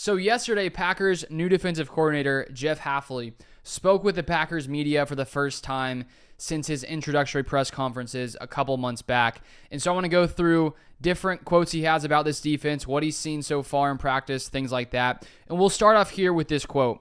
So yesterday, Packers' new defensive coordinator, Jeff Hafley, spoke with the Packers media for the first time since his introductory press conferences a couple months back. And so I want to go through different quotes he has about this defense, what he's seen so far in practice, things like that. And we'll start off here with this quote.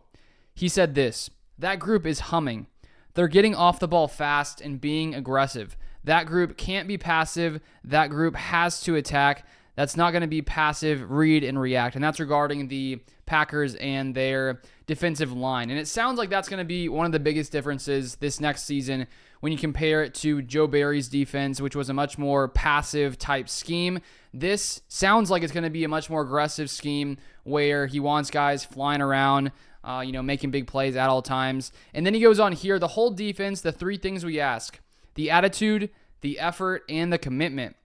He said this: "That group is humming. They're getting off the ball fast and being aggressive. That group can't be passive. That group has to attack. That's not going to be passive, read, and react." And that's regarding the Packers and their defensive line. And it sounds like that's going to be one of the biggest differences this next season when you compare it to Joe Barry's defense, which was a much more passive type scheme. This sounds like it's going to be a much more aggressive scheme where he wants guys flying around, making big plays at all times. And then he goes on here, the whole defense, the three things we ask: the attitude, the effort, and the commitment.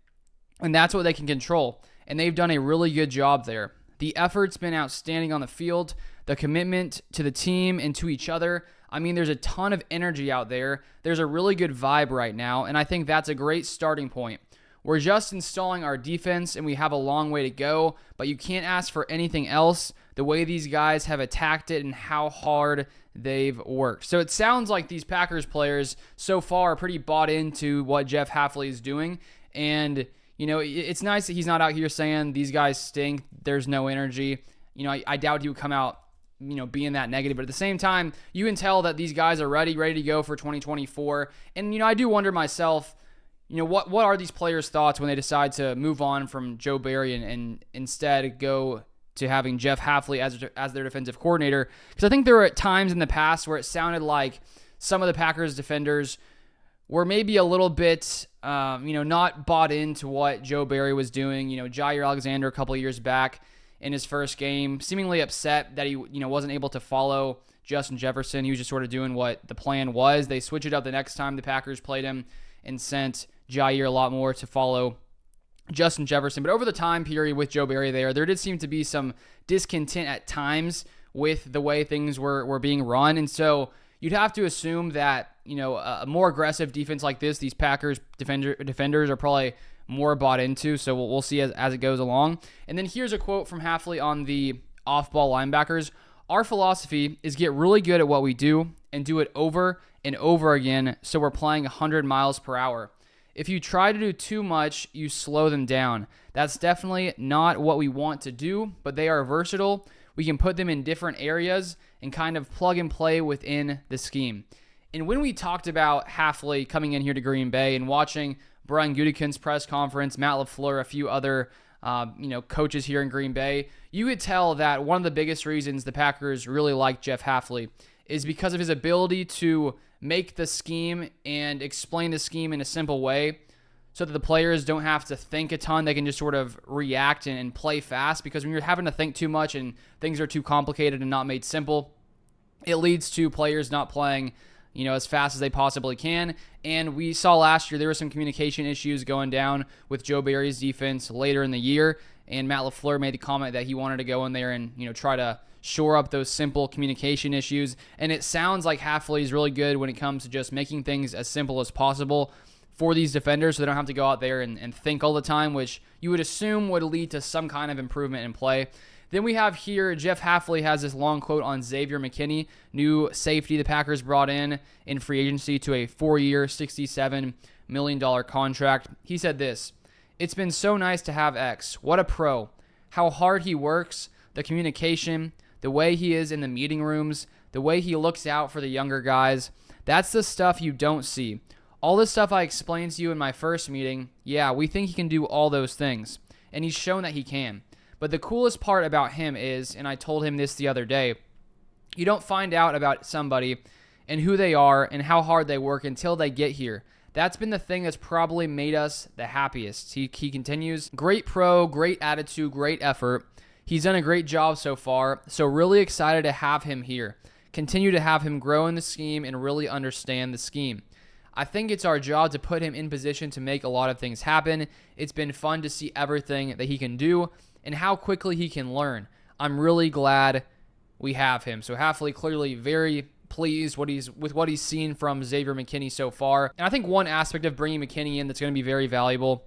And that's what they can control. And they've done a really good job there. The effort's been outstanding on the field. The commitment to the team and to each other. I mean, there's a ton of energy out there. There's a really good vibe right now. And I think that's a great starting point. We're just installing our defense and we have a long way to go, but you can't ask for anything else the way these guys have attacked it and how hard they've worked. So it sounds like these Packers players so far are pretty bought into what Jeff Hafley is doing. And it's nice that he's not out here saying these guys stink, there's no energy. I doubt he would come out, being that negative. But at the same time, you can tell that these guys are ready to go for 2024. And, I do wonder myself, what are these players' thoughts when they decide to move on from Joe Barry and instead go to having Jeff Hafley as their defensive coordinator? Because I think there were times in the past where it sounded like some of the Packers defenders were maybe a little bit, not bought into what Joe Barry was doing. Jair Alexander a couple of years back in his first game, seemingly upset that he, wasn't able to follow Justin Jefferson. He was just sort of doing what the plan was. They switched it up the next time the Packers played him and sent Jair a lot more to follow Justin Jefferson. But over the time period with Joe Barry there did seem to be some discontent at times with the way things were being run. And so you'd have to assume that, a more aggressive defense like this, these Packers defenders are probably more bought into. So we'll see as it goes along. And then here's a quote from Hafley on the off-ball linebackers. "Our philosophy is get really good at what we do and do it over and over again so we're playing 100 miles per hour. If you try to do too much, you slow them down. That's definitely not what we want to do, but they are versatile. We can put them in different areas and kind of plug and play within the scheme." And when we talked about Hafley coming in here to Green Bay and watching Brian Gutekunst's press conference, Matt LaFleur, a few other coaches here in Green Bay, you could tell that one of the biggest reasons the Packers really like Jeff Hafley is because of his ability to make the scheme and explain the scheme in a simple way so that the players don't have to think a ton. They can just sort of react and play fast, because when you're having to think too much and things are too complicated and not made simple, it leads to players not playing as fast as they possibly can. And we saw last year there were some communication issues going down with Joe Barry's defense later in the year, and Matt LaFleur made the comment that he wanted to go in there and try to shore up those simple communication issues. And it sounds like Hafley is really good when it comes to just making things as simple as possible for these defenders so they don't have to go out there and think all the time, which you would assume would lead to some kind of improvement in play. Then we have here, Jeff Hafley has this long quote on Xavier McKinney, new safety the Packers brought in free agency to a 4-year, $67 million contract. He said this: "It's been so nice to have X. What a pro. How hard he works, the communication, the way he is in the meeting rooms, the way he looks out for the younger guys. That's the stuff you don't see. All the stuff I explained to you in my first meeting, yeah, we think he can do all those things. And he's shown that he can. But the coolest part about him is, and I told him this the other day, you don't find out about somebody and who they are and how hard they work until they get here. That's been the thing that's probably made us the happiest." He continues, "Great pro, great attitude, great effort. He's done a great job so far, so really excited to have him here. Continue to have him grow in the scheme and really understand the scheme. I think it's our job to put him in position to make a lot of things happen. It's been fun to see everything that he can do and how quickly he can learn. I'm really glad we have him." So Hafley clearly very pleased with what he's seen from Xavier McKinney so far. And I think one aspect of bringing McKinney in that's going to be very valuable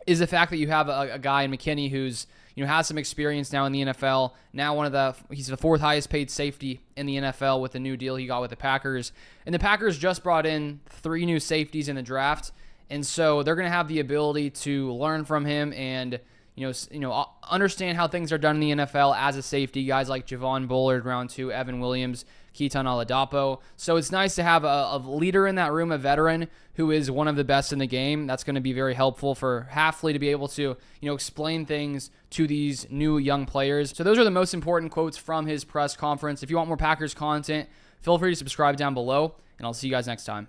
is the fact that you have a guy in McKinney who's has some experience now in the NFL. Now he's the fourth highest paid safety in the NFL with the new deal he got with the Packers. And the Packers just brought in 3 new safeties in the draft. And so they're going to have the ability to learn from him and understand how things are done in the NFL as a safety. Guys like Javon Bullard, round 2, Evan Williams, Keaton Oladapo. So it's nice to have a leader in that room, a veteran who is one of the best in the game. That's going to be very helpful for Hafley to be able to, explain things to these new young players. So those are the most important quotes from his press conference. If you want more Packers content, feel free to subscribe down below, and I'll see you guys next time.